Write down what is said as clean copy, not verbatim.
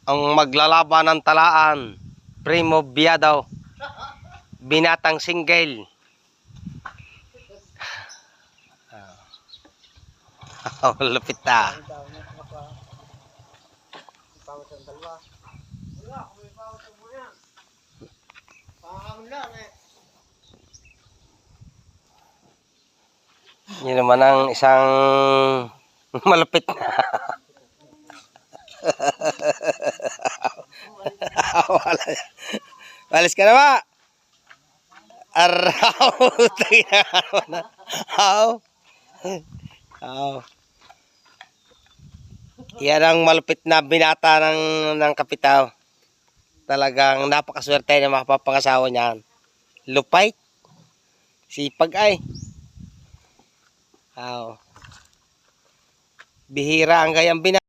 ang maglalaban ng talaan. Primo Biadaw. Binatang single. Lupit na. Yun naman ang isang malupit na. Walis ka na ba? Araw. Yan ang malupit na binata ng kapitaw. Talagang napakaswerte na makapapangasawa niyan. Lupait. Sipag ay. Bihira ang gayang binata.